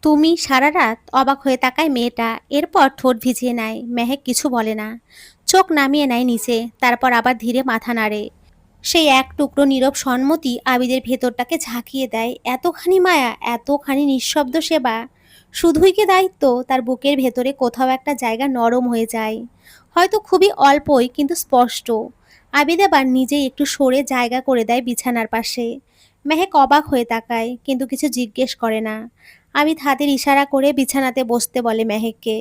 তুমি সারা রাত অবাক হয়ে তাকায় মেয়েটা, এরপর ঠোঁট ভিজিয়ে নেয়। মেহেক কিছু বলে না, চোখ নামিয়ে নেয় নিচে, তারপর আবার ধীরে মাথা নাড়ে। সেই এক টুকরো নীরব সম্মতি আবিদের ভেতরটাকে ঝাঁকিয়ে দেয়। এতখানি মায়া, এতখানি নিঃশব্দ সেবা, শুধুই কি দায়িত্ব? তার বুকের ভেতরে কোথাও একটা জায়গা নরম হয়ে যায়, হয়তো খুবই অল্পই কিন্তু স্পষ্ট। আবিদ আবার নিজেই একটু সরে জায়গা করে দেয় বিছানার পাশে। মেহেক অবাক হয়ে তাকায় কিন্তু কিছু জিজ্ঞেস করে না। আবিদ হাতের ইশারা করে বিছানাতে বসতে বলে মেহেককে।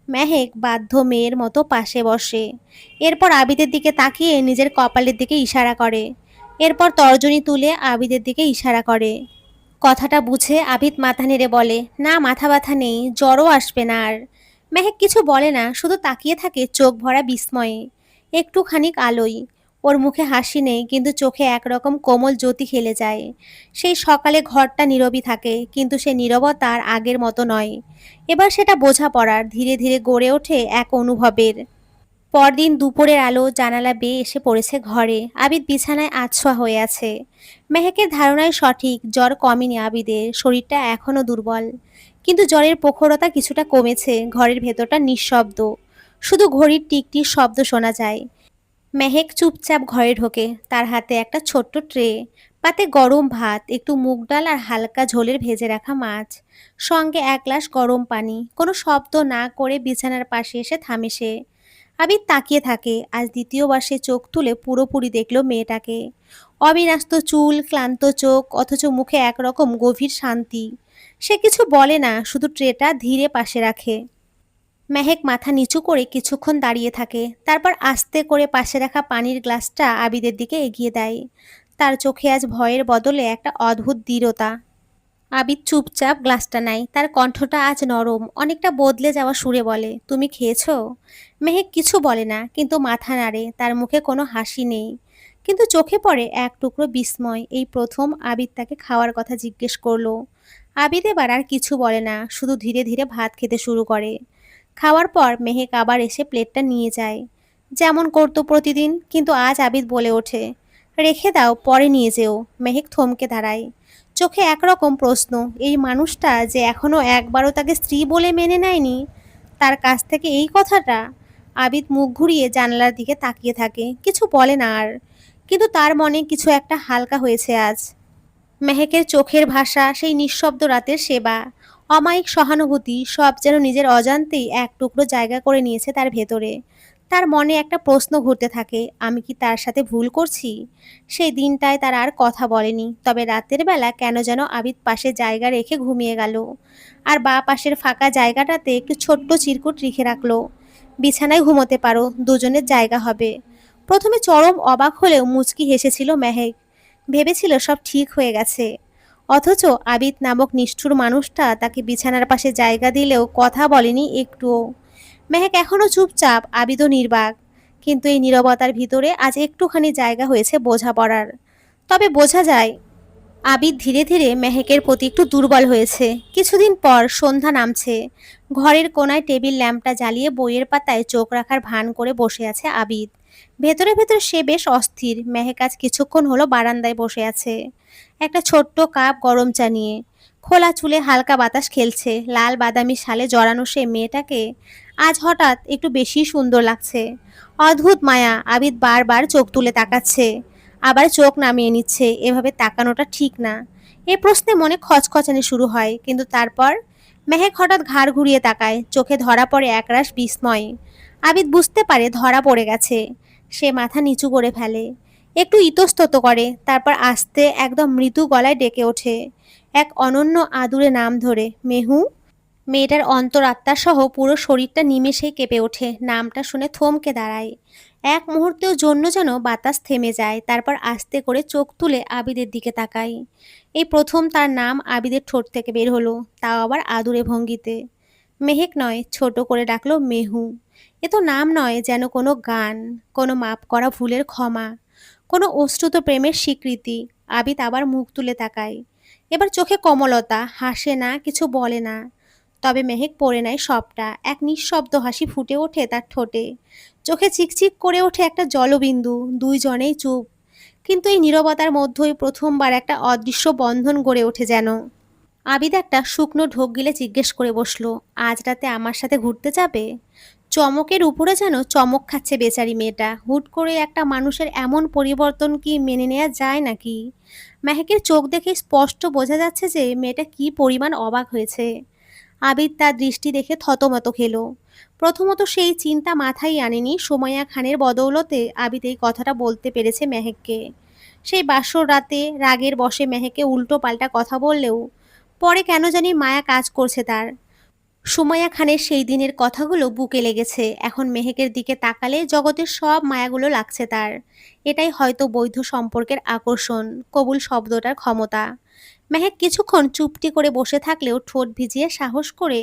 মেহেক বাধ্য মেয়ের মতো পাশে বসে। এরপর আবিদের দিকে তাকিয়ে নিজের কপালের দিকে ইশারা করে। এরপর তর্জনী তুলে আবিদের দিকে ইশারা করে। কথাটা বুঝে আবিদ মাথা নেড়ে বলে, না মাথা ব্যথা নেই, জ্বরও আসবে না আর। মেহেক কিছু বলে না, শুধু তাকিয়ে থাকে চোখ ভরা বিস্ময়ে। একটু খানিক আলোয় ওর মুখে হাসি নেই, কিন্তু চোখে একরকম কোমল জ্যোতি খেলে যায়। সেই সকালে ঘরটা নীরবই থাকে, কিন্তু সে নীরবতা আর আগের মতো নয়। এবার সেটা বোঝাপড়ার, ধীরে ধীরে গড়ে ওঠে এক অনুভবের। পরদিন দুপুরের আলো জানালা বেয়ে এসে পড়েছে ঘরে। আবিদ বিছানায় আছোয়া হয়ে আছে। মেহেকের ধারণায় সঠিক, জ্বর কমেনি আবিদের, শরীরটা এখনো দুর্বল। কিন্তু জ্বরের প্রখরতা কিছুটা কমেছে। ঘরের ভেতরটা নিঃশব্দ, শুধু ঘড়ির টিকটিক শব্দ শোনা যায়। মেহেক চুপচাপ ঘরে ঢোকে। তার হাতে একটা ছোট্ট ট্রে, পাতে গরম ভাত, একটু মুগ ডাল আর হালকা ঝোলের ভেজে রাখা মাছ, সঙ্গে এক গ্লাস গরম পানি। কোনো শব্দ না করে বিছানার পাশে এসে থামে সে। আবির তাকিয়ে থাকে। আজ দ্বিতীয়বার সে চোখ তুলে পুরোপুরি দেখলো মেয়েটাকে। অবিন্যস্ত চুল, ক্লান্ত চোখ, অথচ মুখে একরকম গভীর শান্তি। সে কিছু বলে না, শুধু ট্রেটা ধীরে পাশে রাখে। মেহেক মাথা নিচু করে কিছুক্ষণ দাঁড়িয়ে থাকে, তারপর আস্তে করে পাশে রাখা পানির গ্লাসটা আবিদের দিকে এগিয়ে দেয়। তার চোখে আজ ভয়ের বদলে একটা অদ্ভুত দৃঢ়তা। আবিদ চুপচাপ গ্লাসটা নেয়। তার কণ্ঠটা আজ নরম, অনেকটা বদলে যাওয়া সুরে বলে, তুমি খেয়েছো? মেহেক কিছু বলে না, কিন্তু মাথা নাড়ে। তার মুখে কোনো হাসি নেই, কিন্তু চোখে পড়ে এক টুকরো বিস্ময়। এই প্রথম আবিদ তাকে খাওয়ার কথা জিজ্ঞেস করলো। আবিদ এবার আর কিছু বলে না, শুধু ধীরে ধীরে ভাত খেতে শুরু করে। খাওয়ার পর মেহেক আবার এসে প্লেটটা নিয়ে যায়, যেমন করতো প্রতিদিন। কিন্তু আজ আবিদ বলে ওঠে, রেখে দাও, পরে নিয়ে যেও। মেহেক থমকে দাঁড়ায়, চোখে একরকম প্রশ্ন। এই মানুষটা যে এখনো একবারও তাকে স্ত্রী বলে মেনে নেয়নি, তার কাছ থেকে এই কথাটা। আবিদ মুখ ঘুরিয়ে জানালার দিকে তাকিয়ে থাকে, কিছু বলে না আর। কিন্তু তার মনে কিছু একটা হালকা হয়েছে আজ। মেহেকের চোখের ভাষা, সেই নিঃশব্দ রাতের সেবা, অমায়িক সহানুভূতি, সব যেন নিজের অজান্তেই এক টুকরো জায়গা করে নিয়েছে তার ভেতরে। তার মনে একটা প্রশ্ন ঘুরতে থাকে, আমি কি তার সাথে ভুল করছি? সেই দিনটায় তার আর কথা বলেনি, তবে রাতের বেলা কেন যেন আবিদ পাশে জায়গা রেখে ঘুমিয়ে গেল। আর বাঁ পাশের ফাঁকা জায়গাটাতে একটু ছোট্ট চিরকুট লিখে রাখলো, বিছানায় ঘুমোতে পারো, দুজনের জায়গা হবে। প্রথমে চরম অবাক হলেও মুচকি হেসেছিল মেহেক। ভেবেছিল সব ঠিক হয়ে গেছে। অথচ আবিদ নামক নিষ্ঠুর মানুষটা তাকে বিছানার পাশে জায়গা দিলেও কথা বলেনি একটুও। মেহেক এখনো চুপচাপ, আবিদও নির্বাক। কিন্তু এই নীরবতার ভিতরে আজ একটুখানি জায়গা হয়েছে বোঝাপড়ার। তবে বোঝা যায় আবিদ ধীরে ধীরে মেহেকের প্রতি একটু দুর্বল হয়েছে। কিছুদিন পর সন্ধ্যা নামছে। ঘরের কোনায় টেবিল ল্যাম্পটা জ্বালিয়ে বইয়ের পাতায় চোখ রাখার ভান করে বসে আছে আবিদ। ভেতরে ভেতরে সে বেশ অস্থির। মেহেক আজ কিছুক্ষণ হলো বারান্দায় বসে আছে, একটা ছোট্ট কাপ গরম চা নিয়ে। খোলা চুলে হালকা বাতাস খেলছে। লাল বাদামি শালে জড়ানো সে মেয়েটাকে আজ হঠাৎ একটু বেশি সুন্দর লাগছে। অদ্ভুত মায়া। আবিদ বারবার চোখ তুলে তাকাচ্ছে, আবার চোখ নামিয়ে নিচ্ছে। এভাবে তাকানোটা ঠিক না। এ প্রশ্নে মনে খচখচানি শুরু হয়, কিন্তু তারপর মেহেক হঠাৎ ঘাড় ঘুরিয়ে তাকায়। চোখে ধরা পড়ে একরাশ বিস্ময়। আবিদ বুঝতে পারে ধরা পড়ে গেছে। সে মাথা নিচু করে ফেলে, একটু ইতস্তত করে, তারপর আস্তে একদম মৃদু গলায় ডেকে ওঠে, এক অনন্য আদুরে নাম ধরে, মেহু। মেয়েটার অন্তরাত্মা সহ পুরো শরীরটা নিমেষেই কেঁপে ওঠে। নামটা শুনে থমকে দাঁড়ায়। এক মুহূর্তের জন্য যেন বাতাস থেমে যায়। তারপর আস্তে করে চোখ তুলে আবিদের দিকে তাকাই। এই প্রথম তার নাম আবিদের ঠোঁট থেকে বের হলো, তাও আবার আদুরে ভঙ্গিতে। মেহেক নয়, ছোট করে ডাকলো মেহু। এ তো নাম নয়, যেন কোনো গান, কোনো মাপ করা ভুলের ক্ষমা, কোনো অশ্রুত প্রেমের স্বীকৃতি। আবিদ আবার মুখ তুলে তাকায়। এবার চোখে কমলতা, হাসে না, কিছু বলে না। তবে মেহেক পড়ে নেয় সবটা। এক নিঃশব্দ হাসি ফুটে ওঠে তার ঠোঁটে, চোখে চিকচিক করে ওঠে একটা জলবিন্দু। দুইজনেই চুপ, কিন্তু এই নীরবতার মধ্যেই প্রথমবার একটা অদৃশ্য বন্ধন গড়ে ওঠে যেন। আবিদ একটা শুকনো ঢোক গিলে জিজ্ঞেস করে বসলো, আজ রাতে আমার সাথে ঘুরতে যাবে? চমকের উপরে যেন চমক খাচ্ছে বেচারি মেয়েটা। হুট করে একটা মানুষের এমন পরিবর্তন কি মেনে নেওয়া যায় নাকি? মেহেকের চোখ দেখে স্পষ্ট বোঝা যাচ্ছে যে মেয়েটা কি পরিমাণ অবাক হয়েছে। আবিদ তার দৃষ্টি দেখে থতমত খেলো। প্রথমত সেই চিন্তা মাথায় আনেনি সুমাইয়া খানের বদৌলতে আবিদ এই কথাটা বলতে পেরেছে মেহেককে। সেই বাসর রাতে রাগের বশে মেহেকে উল্টো পাল্টা কথা বললেও পরে কেন জানি মায়া কাজ করছে তার। সুমাইয়া খানের সেই দিনের কথাগুলো বুকে লেগেছে। এখন মেহেকের দিকে তাকালে জগতের সব মায়াগুলো লাগছে তার। এটাই হয়তো বৈধ সম্পর্কের আকর্ষণ, কবুল শব্দটার ক্ষমতা। মেহেক কিছুক্ষণ চুপটি করে বসে থাকলেও ঠোঁট ভিজিয়ে সাহস করে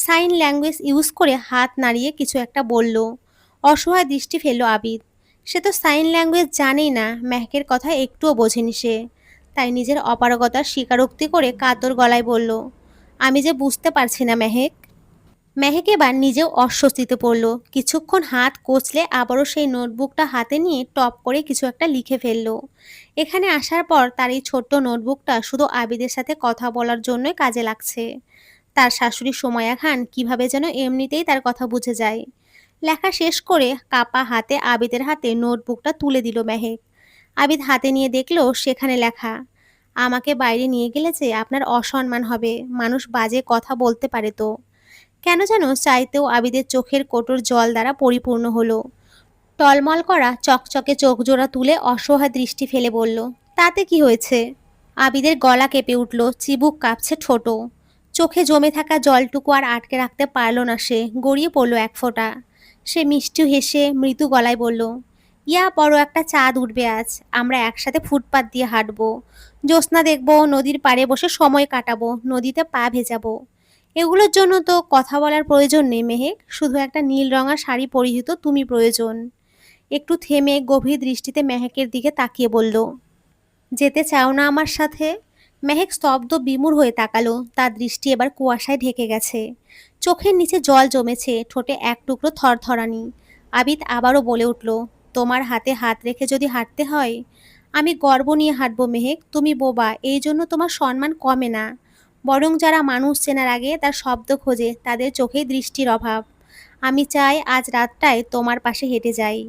সাইন ল্যাঙ্গুয়েজ ইউজ করে হাত নাড়িয়ে কিছু একটা বলল। অসহায় দৃষ্টি ফেলল আবিদ। সে তো সাইন ল্যাঙ্গুয়েজ জানেই না, মেহেকের কথা একটুও বোঝেনি সে। তাই নিজের অপারগতার স্বীকারোক্তি করে কাতর গলায় বলল, আমি যে বুঝতে পারছি না মেহেক। মেহেক এবার নিজেও অস্বস্তিতে পড়ল। কিছুক্ষণ হাত কচলে আবারও সেই নোটবুকটা হাতে নিয়ে টপ করে কিছু একটা লিখে ফেলল। এখানে আসার পর তার এই ছোট্ট নোটবুকটা শুধু আবিদের সাথে কথা বলার জন্যই কাজে লাগছে। তার শাশুড়ি সুমাইয়া খান কিভাবে যেন এমনিতেই তার কথা বুঝে যায়। লেখা শেষ করে কাপা হাতে আবিদের হাতে নোটবুকটা তুলে দিল মেহেক। আবিদ হাতে নিয়ে দেখলো সেখানে লেখা, আমাকে বাইরে নিয়ে গেলে যে আপনার অসম্মান হবে, মানুষ বাজে কথা বলতে পারে তো। কেন যেন চাইতেও আবিদের চোখের কোটর জল দ্বারা পরিপূর্ণ হলো। টলমল করা চকচকে চোখজোড়া তুলে অসহায় দৃষ্টি ফেলে বলল, তাতে কি হয়েছে? আবিদের গলা কেঁপে উঠল, চিবুক কাঁপছে ঠোঁটো। চোখে জমে থাকা জলটুকু আর আটকে রাখতে পারল না সে, গড়িয়ে পড়ল এক ফোঁটা। সে মিষ্টি হেসে মৃদু গলায় বলল, ইয়া বড় একটা চাঁদ উঠবে আজ, আমরা একসাথে ফুটপাত দিয়ে হাঁটবো, জ্যোৎস্না দেখবো, নদীর পাড়ে বসে সময় কাটাবো, নদীতে পা ভেজাবো। এগুলোর জন্য তো কথা বলার প্রয়োজন নেই মেহেক, শুধু একটা নীল রঙা শাড়ি পরিহিত তুমি প্রয়োজন। একটু থেমে গভীর দৃষ্টিতে মেহেকের দিকে তাকিয়ে বলল, যেতে চাও না আমার সাথে? মেহেক স্তব্ধ বিমূঢ় হয়ে তাকালো। তার দৃষ্টি এবার কুয়াশায় ঢেকে গেছে। চোখের নিচে জল জমেছে, ঠোঁটে এক টুকরো থরথরানি। আবিদ আবারও বলে উঠল, তোমার হাতে হাত রেখে যদি হাঁটতে হয়, আমি গর্ব নিয়ে হাঁটবো মেহেক। তুমি বোবা, এই জন্য তোমার সম্মান কমে না, বরং যারা মানুষ চেনার আগে তার শব্দ খোঁজে তাদের চোখেই দৃষ্টির অভাব। আমি চাই আজ রাতটায় তোমার পাশে হেঁটে যাই,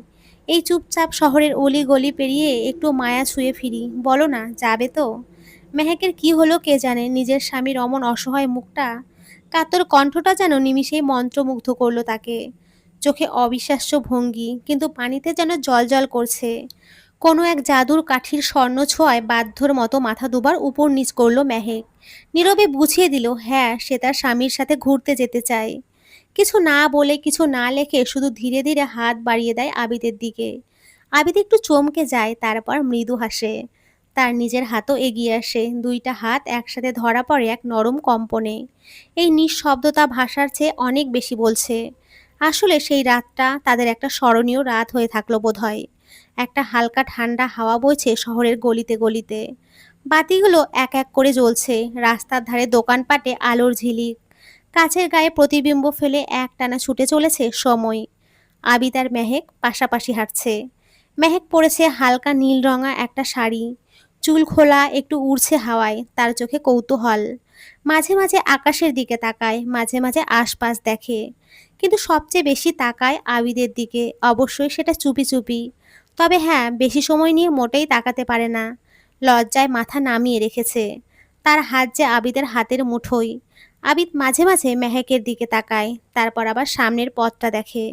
এই চুপচাপ শহরের অলি গলি পেরিয়ে একটু মায়া ছুঁয়ে ফিরি। বলো না, যাবে তো? মেহেকের কি হলো কে জানে, নিজের স্বামীর অমন অসহায় মুখটা, কাতর কণ্ঠটা যেন নিমিষেই মন্ত্রমুগ্ধ করলো তাকে। চোখে অবিশ্বাস্য ভঙ্গি, কিন্তু পানিতে যেন জল করছে। কোনো এক জাদুর কাঠির স্বর্ণ ছোঁয়ায় বাধ্যর মতো মাথা দুবার উপর নিচ করলো মেহেক। নীরবে বুঝিয়ে দিল, হ্যাঁ, সে তার স্বামীর সাথে ঘুরতে যেতে চায়। কিছু না বলে, কিছু না লেখে, শুধু ধীরে ধীরে হাত বাড়িয়ে দেয় আবিদের দিকে। আবিদ একটু চমকে যায়, তারপর মৃদু হাসে। তার নিজের হাতও এগিয়ে আসে, দুইটা হাত একসাথে ধরা পড়ে এক নরম কম্পনে। এই নিঃশব্দতা ভাষার চেয়ে অনেক বেশি বলছে। আসলে সেই রাতটা তাদের একটা স্মরণীয় রাত হয়ে থাকলো বোধহয়। একটা হালকা ঠান্ডা হাওয়া বইছে শহরের গলিতে গলিতে। বাতিগুলো এক এক করে জ্বলছে, রাস্তার ধারে দোকানপাটে আলোর ঝিলিক। কাছের গায়ে প্রতিবিম্ব ফেলে একটানা ছুটে চলেছে সময়। আবিদ আর মেহেক পাশাপাশি হাঁটছে। মেহেক পরেছে হালকা নীল রঙা একটা শাড়ি, চুল খোলা, একটু উড়ছে হাওয়ায়। তার চোখে কৌতূহল। মাঝে মাঝে আকাশের দিকে তাকায়, মাঝে মাঝে আশপাশ দেখে, কিন্তু সবচেয়ে বেশি তাকায় আবিদের দিকে। অবশ্যই সেটা চুপি চুপি। তবে হ্যাঁ, বেশি সময় নিয়ে মোটেই তাকাতে পারে না। লজ্জায় মাথা নামিয়ে রেখেছে। তার হাত যে আবিদের হাতের মুঠোয়। আবিদ মাঝে মাঝে মেহেকের দিকে তাকায়, তারপর আবার সামনের পথটা দেখে।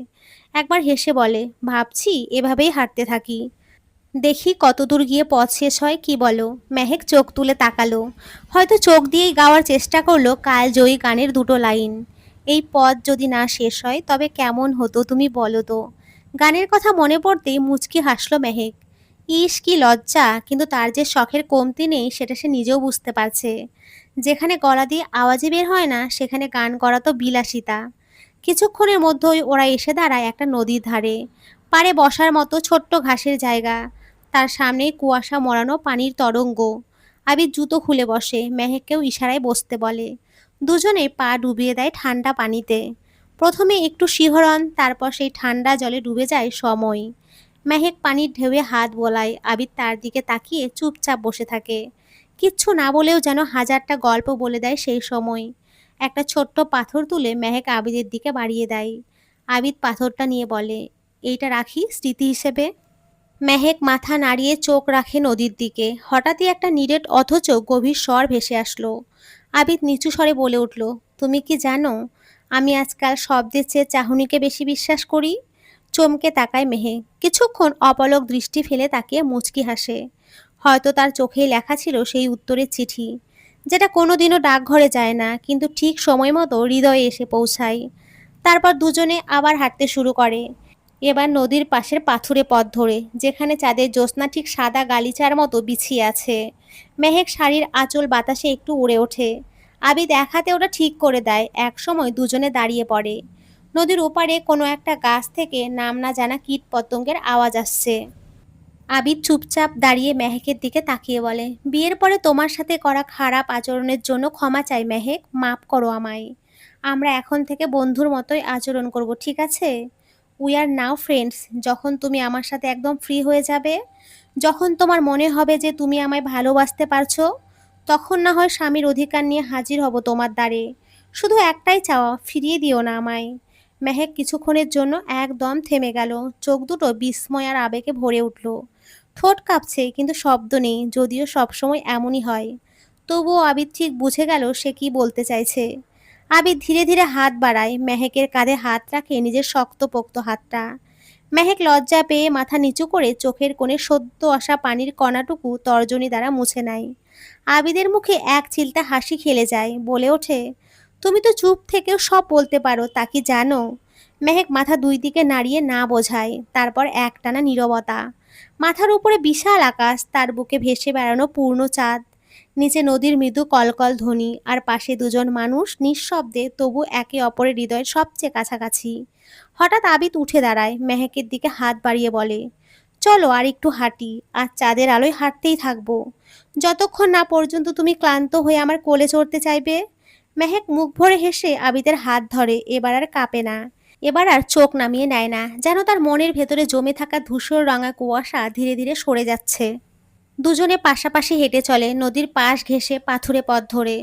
একবার হেসে বলে, ভাবছি এভাবেই হাঁটতে থাকি, দেখি কতদূর গিয়ে পথ শেষ হয়, কি বলো? মেহেক চোখ তুলে তাকালো, হয়তো চোখ দিয়েই গাওয়ার চেষ্টা করলো কালজয়ী গানের দুটো লাইন। এই পথ যদি না শেষ হয় তবে কেমন হতো তুমি বলো তো? গানের কথা মনে পড়তেই মুচকি হাসলো মেহেক। ইস কি লজ্জা, কিন্তু তার যে শখের কমতি নেই সেটা সে নিজেও বুঝতে পারছে। যেখানে গলা দিয়ে আওয়াজই বের হয় না সেখানে গান করা তো বিলাসিতা। কিছুক্ষণের মধ্যেই ওরা এসে দাঁড়ায় একটা নদীর ধারে। পাড়ে বসার মতো ছোট্ট ঘাসের জায়গা, তার সামনেই কুয়াশা মোড়ানো পানির তরঙ্গ। আবির জুতো খুলে বসে, মেহেককেও ইশারায় বসতে বলে। দুজনে পা ডুবিয়ে দেয় ঠান্ডা পানিতে। প্রথমে একটু শিহরণ, তারপর সেই ঠান্ডা জলে ডুবে যায় সময়। মেহেক পানির ঢেউয়ে হাত বোলায়, আবির তার দিকে তাকিয়ে চুপচাপ বসে থাকে। কিচ্ছু না বলেও যেন হাজারটা গল্প বলে দেয় সেই সময়। একটা ছোট্ট পাথর তুলে মেহেক আবিদের দিকে বাড়িয়ে দেয়। আবিদ পাথরটা নিয়ে বলে, এইটা রাখি স্মৃতি হিসেবে। মেহেক মাথা নাড়িয়ে চোখ রাখে নদীর দিকে। হঠাৎই একটা নিরেট অথচ গভীর স্বর ভেসে আসলো। আবিদ নিচু স্বরে বলে উঠল, তুমি কি জানো, আমি আজকাল শব্দের চেয়ে চাহনিকে বেশি বিশ্বাস করি। চমকে তাকায় মেহেক, কিছুক্ষণ অপলক দৃষ্টি ফেলে তাকিয়ে মুচকি হাসে। হয়তো তার চোখেই লেখা ছিল সেই উত্তরের চিঠি, যেটা কোনোদিনও ডাকঘরে যায় না কিন্তু ঠিক সময় মতো হৃদয়ে এসে পৌঁছায়। তারপর দুজনে আবার হাঁটতে শুরু করে, এবার নদীর পাশের পাথুরে পথ ধরে, যেখানে চাঁদের জ্যোৎস্না ঠিক সাদা গালিচার মতো বিছিয়ে আছে। মেহেক শাড়ির আঁচল বাতাসে একটু উড়ে ওঠে। আবিদ এক হাতে ওটা ঠিক করে দেয়। এক সময় দুজনে দাঁড়িয়ে পড়ে। নদীর ওপারে কোনো একটা গাছ থেকে নাম না জানা কীট পতঙ্গের আওয়াজ আসছে। আবিদ চুপচাপ দাঁড়িয়ে মেহেকের দিকে তাকিয়ে বলে, বিয়ের পরে তোমার সাথে করা খারাপ আচরণের জন্য ক্ষমা চাই মেহেক, মাফ করো আমায়। আমরা এখন থেকে বন্ধুর মতোই আচরণ করব, ঠিক আছে? We are now friends. যখন তুমি আমার সাথে একদম ফ্রি হয়ে যাবে, যখন তোমার মনে হবে যে তুমি আমায় ভালোবাসতে পারছো, তখন না হয় স্বামীর অধিকার নিয়ে হাজির হব তোমার দ্বারে। শুধু একটাই চাওয়া, ফিরিয়ে দিও না আমায়। মেহেক কিছুক্ষণের জন্য একদম থেমে গেল। চোখ দুটো বিস্ময় আর আবেগে ভরে উঠল। ঠোঁট কাঁপছে কিন্তু শব্দ নেই, যদিও সবসময় এমনই হয়। তবুও আবিদ ঠিক বুঝে গেল সে কি বলতে চাইছে। আবিদ ধীরে ধীরে হাত বাড়ায়, মেহেকের কাঁধে হাত রাখে নিজের শক্তপোক্ত হাতটা। মেহেক লজ্জা পেয়ে মাথা নিচু করে চোখের কোণে সদ্য আসা পানির কণাটুকু তর্জনী দ্বারা মুছে নেয়। আবিদের মুখে এক চিলতে হাসি খেলে যায়, বলে ওঠে, তুমি তো চুপ থেকেও সব বলতে পারো, তা কি জানো? মেহেক মাথা দুই দিকে নাড়িয়ে না বোঝায়। তারপর একটানা নীরবতা। মাথার উপরে বিশাল আকাশ, তার বুকে ভেসে বেড়ানো পূর্ণ চাঁদ, নিচে নদীর মৃদু কলকল ধ্বনি, আর পাশে দুজন মানুষ নিঃশব্দে তবু একে অপরের হৃদয়ের সবচেয়ে কাছাকাছি। হঠাৎ আবিদ উঠে দাঁড়ায়, মেহেকের দিকে হাত বাড়িয়ে বলে, চলো আর একটু হাঁটি, আর চাঁদের আলোয় হাঁটতেই থাকবো, যতক্ষণ না পর্যন্ত তুমি ক্লান্ত হয়ে আমার কোলে চড়তে চাইবে। মেহেক মুখ ভরে হেসে আবিদের হাত ধরে, এবার আর কাঁপে না, এবার আর চোখ নামিয়ে নেয় না, যেন তার মনের ভেতরে জমে থাকা ধূসর রঙা কুয়াশা ধীরে ধীরে সরে যাচ্ছে। দুজনে পাশাপাশি হেঁটে চলে নদীর পাশ ঘেঁষে পাথুরে পথ ধরে,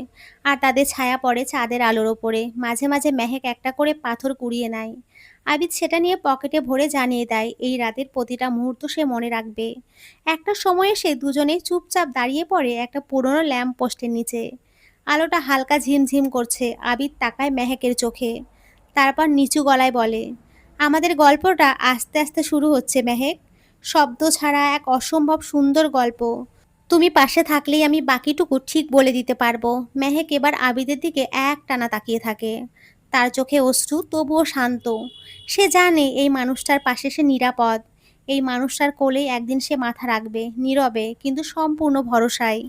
আর তাদের ছায়া পড়ে চাঁদের আলোর ওপরে। মাঝে মাঝে মেহেক একটা করে পাথর কুড়িয়ে নেয়। আবিদ সেটা নিয়ে পকেটে ভরে জানিয়ে দেয় এই রাতের প্রতিটা মুহূর্ত সে মনে রাখবে। একটা সময়ে সে দুজনেই চুপচাপ দাঁড়িয়ে পড়ে একটা পুরনো ল্যাম্প পোস্টের নিচে। আলোটা হালকা ঝিমঝিম করছে। আবিদ তাকায় মেহেকের চোখে, তারপর নিচু গলায় বলে, আমাদের গল্পটা আস্তে আস্তে শুরু হচ্ছে মেহেক, শব্দ ছাড়া এক অসম্ভব সুন্দর গল্প। তুমি পাশে থাকলেই আমি বাকিটুকু ঠিক বলে দিতে পারবো। মেহেক এবার আবিদের দিকে একটানা তাকিয়ে থাকে। তার চোখে অশ্রু, তবুও শান্ত। সে জানে এই মানুষটার পাশে সে নিরাপদ। এই মানুষটার কোলেই একদিন সে মাথা রাখবে, নীরবে কিন্তু সম্পূর্ণ ভরসায়।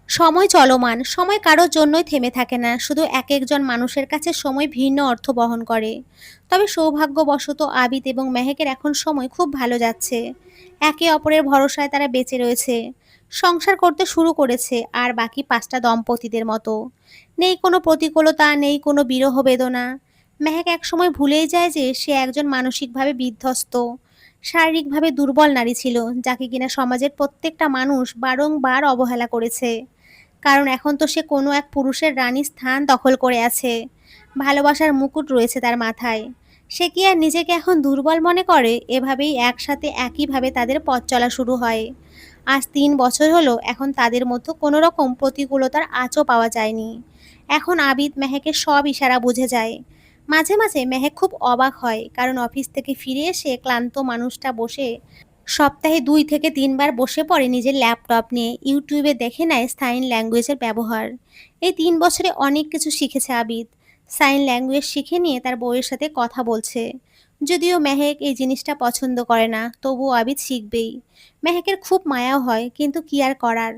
সময় চলমান, সময় কারোর জন্যই থেমে থাকে না, শুধু এক একজন মানুষের কাছে সময় ভিন্ন অর্থ বহন করে। তবে সৌভাগ্যবশত আবিদ এবং মেহেকের এখন সময় খুব ভালো যাচ্ছে। একে অপরের ভরসায় তারা বেঁচে রয়েছে, সংসার করতে শুরু করেছে, আর বাকি পাঁচটা দম্পতিদের মতো। নেই কোনো প্রতিকূলতা, নেই কোনো বিরহ বেদনা। মেহেক একসময় ভুলেই যায় যে সে একজন মানসিকভাবে বিধ্বস্ত, শারীরিকভাবে দুর্বল নারী ছিল, যাকে কিনা সমাজের প্রত্যেকটা মানুষ বারংবার অবহেলা করেছে। কারণ এখন তো সে কোনো এক পুরুষের রানী স্থান দখল করে আছে। ভালোবাসার মুকুট রয়েছে তার মাথায়। সে কি আর নিজেকে এখন দুর্বল মনে করে? এভাবেই একসাথে একইভাবে তাদের পথ চলা শুরু হয়। আজ ৩ বছর হলো, এখন তাদের মধ্যে কোনো রকম প্রতিকূলতার আঁচও পাওয়া যায়নি। এখন আবিদ মেহেকের সব ইশারা বুঝে যায়। মাঝে মাঝে মেহেক খুব অবাক হয়, কারণ অফিস থেকে ফিরে এসে ক্লান্ত মানুষটা বসে সপ্তাহে ২ থেকে ৩ বার বসে পড়ে নিজের ল্যাপটপ নিয়ে, ইউটিউবে দেখে নেয় সাইন ল্যাঙ্গুয়েজের ব্যবহার। এই ৩ বছরে অনেক কিছু শিখেছে আবিদ। সাইন ল্যাঙ্গুয়েজ শিখে নিয়ে তার বউয়ের সাথে কথা বলছে। যদিও মেহেক এই জিনিসটা পছন্দ করে না, তবুও আবিদ শিখবেই। মেহেকের খুব মায়াও হয়, কিন্তু কি আর করার।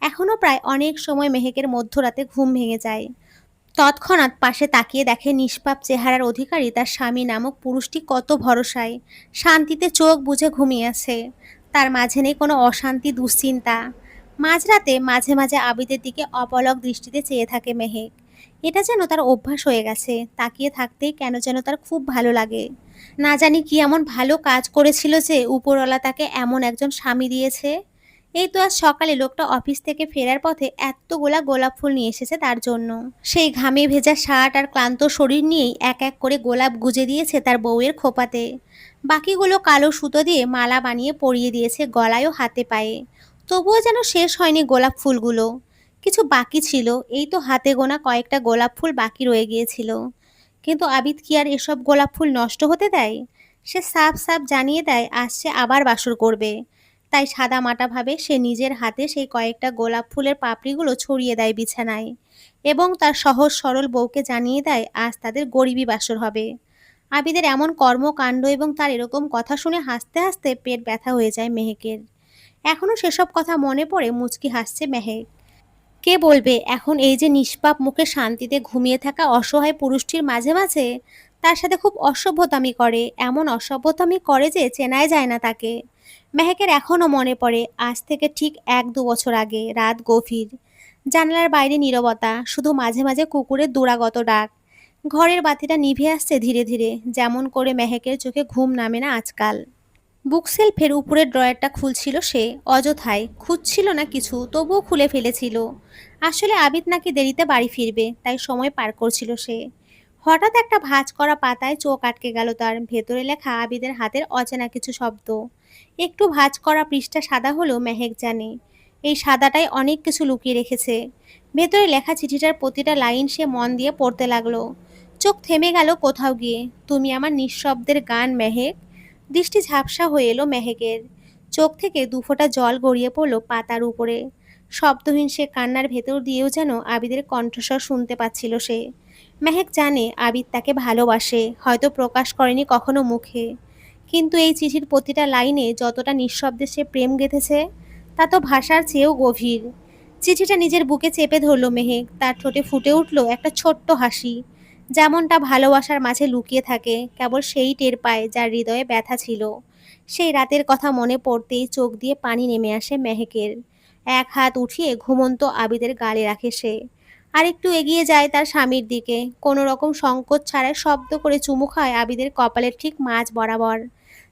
এখনও প্রায় অনেক সময় মেহেকের মধ্যরাতে ঘুম ভেঙে যায়। তৎক্ষণাৎ পাশে তাকিয়ে দেখে নিষ্পাপ চেহারার অধিকারী তার স্বামী নামক পুরুষটি কত ভরসায় শান্তিতে চোখ বুজে ঘুমিয়ে আছে। তার মাঝে নেই কোনো অশান্তি, দুশ্চিন্তা। মাঝরাতে মাঝে মাঝে আবিদের দিকে অপলক দৃষ্টিতে চেয়ে থাকে মেহেক। এটা যেন তার অভ্যাস হয়ে গেছে। তাকিয়ে থাকতেই কেন যেন তার খুব ভালো লাগে। না জানি কি এমন ভালো কাজ করেছিল যে উপরওয়ালা তাকে এমন একজন স্বামী দিয়েছে। এই তো আজ সকালে লোকটা অফিস থেকে ফেরার পথে এতগুলা গোলাপ ফুল নিয়ে এসেছে তার জন্য। সেই ঘামে ভেজা শার্ট আর ক্লান্ত শরীর নিয়েই এক এক করে গোলাপ গুজে দিয়েছে তার বউয়ের খোপাতে। বাকিগুলো কালো সুতো দিয়ে মালা বানিয়ে পরিয়ে দিয়েছে গলায় ও হাতে পায়ে। তবুও যেন শেষ হয়নি গোলাপ ফুলগুলো। কিছু বাকি ছিল, এই তো হাতে গোনা কয়েকটা গোলাপ ফুল বাকি রয়ে গিয়েছিল। কিন্তু আবিদ কি আর এসব গোলাপ ফুল নষ্ট হতে দেয়? সে সাফ সাফ জানিয়ে দেয় আজ সে আবার বাসর করবে। তাই সাদামাটাভাবে সে নিজের হাতে সেই কয়েকটা গোলাপ ফুলের পাপড়িগুলো ছড়িয়ে দেয় বিছানায়, এবং তার সহজ সরল বউকে জানিয়ে দেয় আজ তাদের গরিবি বাসর হবে। আবিদের এমন কর্মকাণ্ড এবং তার এরকম কথা শুনে হাসতে হাসতে পেট ব্যথা হয়ে যায় মেহেকের। এখনো সেসব কথা মনে পড়ে মুচকি হাসছে মেহেক। কে বলবে এখন এই যে নিষ্পাপ মুখে শান্তিতে ঘুমিয়ে থাকা অসহায় পুরুষটির মাঝে মাঝে তার সাথে খুব অসভ্যতামি করে, এমন অসভ্যতামি করে যে চেনাই যায় না তাকে। মেহেকের এখনও মনে পড়ে আজ থেকে ঠিক 1-2 বছর আগে রাত গভীর। জানালার বাইরে নীরবতা, শুধু মাঝে মাঝে কুকুরের দুরাগত ডাক। ঘরের বাতিটা নিভে আসছে ধীরে ধীরে, যেমন করে মেহেকের চোখে ঘুম নামে না আজকাল। বুকশেলফের উপরের ড্রয়ারটা খুলছিল সে, অযথায় খুঁজছিল না কিছু, তবুও খুলে ফেলেছিল। আসলে আবিদ নাকি দেরিতে বাড়ি ফিরবে, তাই সময় পার করছিল সে। হঠাৎ একটা ভাঁজ করা পাতায় চোখ আটকে গেল তার, ভেতরে লেখা আবিদের হাতের অচেনা কিছু শব্দ। একটু ভাঁজ করা পৃষ্ঠা সাদা হলেও মেহেক জানে এই সাদাটাই অনেক কিছু লুকিয়ে রেখেছে। ভেতরে লেখা চিঠিটার প্রতিটা লাইন সে মন দিয়ে পড়তে লাগলো। চোখ থেমে গেল কোথাও গিয়ে। তুমি আমার নিঃশব্দের গান মেহেক। দৃষ্টি ঝাপসা হয়ে এলো মেহেকের। চোখ থেকে দুফোঁটা জল গড়িয়ে পড়লো পাতার উপরে। শব্দহীন সে কান্নার ভেতর দিয়েও যেন আবিদের কণ্ঠস্বর শুনতে পাচ্ছিল সে। মেহেক জানে আবিদ তাকে ভালোবাসে, হয়তো প্রকাশ করেনি কখনো মুখে। কিন্তু এই চিঠির প্রতিটা লাইনে যতটা নিঃশব্দে সে প্রেম গেঁথেছে, তা তো ভাষার চেয়েও গভীর। চিঠিটা নিজের বুকে চেপে ধরল মেহেক, তার ঠোঁটে ফুটে উঠল একটা ছোট্ট হাসি। যেমনটা ভালোবাসার মাঝে লুকিয়ে থাকে, কেবল সেই টের পায় যার হৃদয়ে ব্যথা ছিল। সেই রাতের কথা মনে পড়তেই চোখ দিয়ে পানি নেমে আসে মেহেকের। এক হাত উঠিয়ে ঘুমন্ত আবিদের গালে রাখে সে। আরেকটু এগিয়ে যায় তার স্বামীর দিকে, কোনো রকম সংকোচ ছাড়াই শব্দ করে চুমু খায় আবিদের কপালের ঠিক মাঝ বরাবর।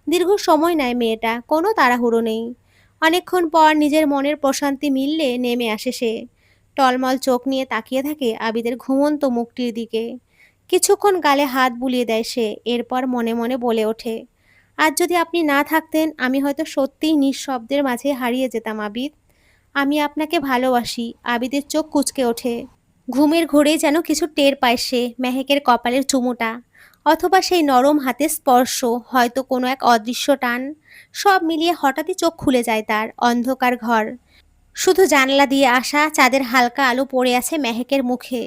দীর্ঘ সময় নেয় মেয়েটা, কোনো তাড়াহুড়ো নেই। অনেকক্ষণ পর নিজের মনের প্রশান্তি মিললে নেমে আসে সে। টলমল চোখ নিয়ে তাকিয়ে থাকে আবিদের ঘুমন্ত মুখটির দিকে। কিছুক্ষণ গালে হাত বুলিয়ে দেয় সে, এরপর মনে মনে বলে ওঠে, আজ যদি আপনি না থাকতেন আমি হয়তো সত্যিই নিঃশব্দের মাঝে হারিয়ে যেতাম আবিদ। আমি আপনাকে ভালোবাসি। আবিদের চোখ কুঁচকে ওঠে। ঘুমের ঘোরেই যেন কিছু টের পায় সে, মেহেকের কপালের চুমুটা, অথবা সেই নরম হাতের স্পর্শ, হয়তো কোনো এক অদৃশ্য টান। সব মিলিয়ে হঠাৎই চোখ খুলে যায় তার। অন্ধকার ঘর, শুধু জানলা দিয়ে আসা চাঁদের হালকা আলো পড়ে আছে মেহেকের মুখে।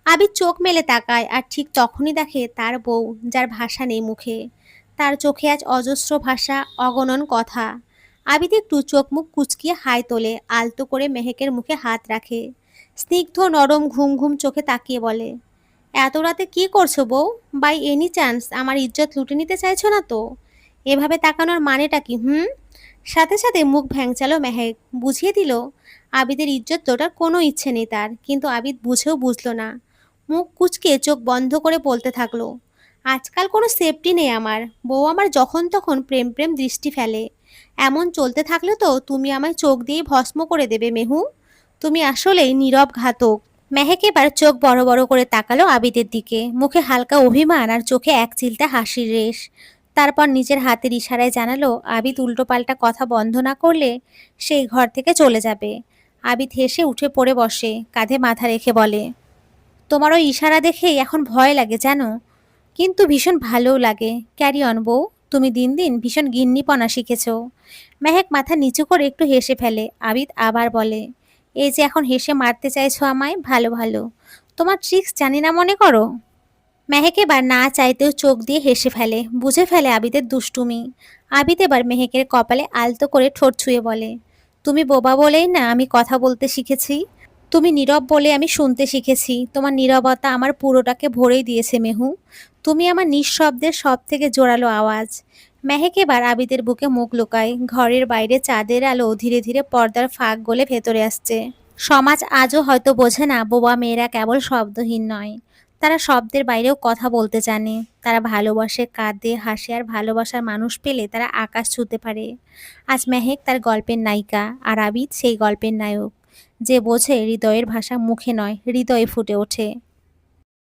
আবির চোখ মেলে তাকায়, আর ঠিক তখনই দেখে তার বউ, যার ভাষা নেই মুখে। তার চোখে আজ অজস্র ভাষা, অগণন কথা। আবিদ একটু চোখ মুখ কুচকিয়ে হাই তোলে, আলতো করে মেহেকের মুখে হাত রাখে। স্নিগ্ধ নরম ঘুম ঘুম চোখে তাকিয়ে বলে, এত রাতে কি করছো বউ? বাই এনি চান্স আমার ইজ্জত লুটে নিতে চাইছো না তো? এভাবে তাকানোর মানেটা কি? সাথে সাথে মুখ ভ্যাংচালো মেহেক, বুঝিয়ে দিল আবিদের ইজ্জত তোটার কোনো ইচ্ছে নেই তার। কিন্তু আবিদ বুঝেও বুঝলো না। মুখ কুঁচকে চোখ বন্ধ করে বলতে থাকলো, আজকাল কোনো সেফটি নেই আমার। বউ আমার যখন তখন প্রেম প্রেম দৃষ্টি ফেলে। এমন চলতে থাকলে তো তুমি আমায় চোখ দিয়ে ভস্ম করে দেবে মেহু। তুমি আসলেই নীরব ঘাতক। মেহেক এবার চোখ বড় বড় করে তাকালো আবিদের দিকে, মুখে হালকা অভিমান আর চোখে এক চিলতে হাসির রেশ। তারপর নিজের হাতের ইশারায় জানালো আবিদ উল্টোপাল্টা কথা বন্ধ না করলে সেই ঘর থেকে চলে যাবে। আবিদ হেসে উঠে পড়ে বসে, কাঁধে মাথা রেখে বলে, তোমার ওই ইশারা দেখেই এখন ভয় লাগে জানো, কিন্তু ভীষণ ভালোও লাগে। ক্যারি অন বউ, তুমি দিন দিন ভীষণ গিন্নিপনা শিখেছো। মেহেক মাথা নিচু করে একটু হেসে ফেলে। আবিদ আবার বলে, এই যে এখন হেসে মারতে চাইছো আমায়, ভালো ভালো। তোমার ট্রিক্স জানি না মনে করো। মেহেক এবার না চাইতেও চোখ দিয়ে হেসে ফেলে, বুঝে ফেলে আবিদের দুষ্টুমি। আবিদ এবার মেহেকের কপালে আলতো করে ঠোঁট ছুঁয়ে বলে, তুমি বোবা বলেই না আমি কথা বলতে শিখেছি। তুমি নীরব বলে আমি শুনতে শিখেছি। তোমার নীরবতা আমার পুরোটাকে ভরেই দিয়েছে মেহু। তুমি আমার নিঃশব্দের সব থেকে জোরালো আওয়াজ। মেহেক এবার আবিদের বুকে মুখ লুকায়। ঘরের বাইরে চাঁদের আলো ধীরে ধীরে পর্দার ফাঁক গলে ভেতরে আসছে। সমাজ আজও হয়তো বোঝে না বোবা মেয়েরা কেবল শব্দহীন নয়, তারা শব্দের বাইরেও কথা বলতে জানে। তারা ভালোবাসে, কাঁদে, হাসে আর ভালোবাসার মানুষ পেলে তারা আকাশ ছুঁতে পারে। আজ মেহেক তার গল্পের নায়িকা আর আবিদ সেই গল্পের নায়ক, যে বোঝে হৃদয়ের ভাষা মুখে নয়, হৃদয়ে ফুটে ওঠে।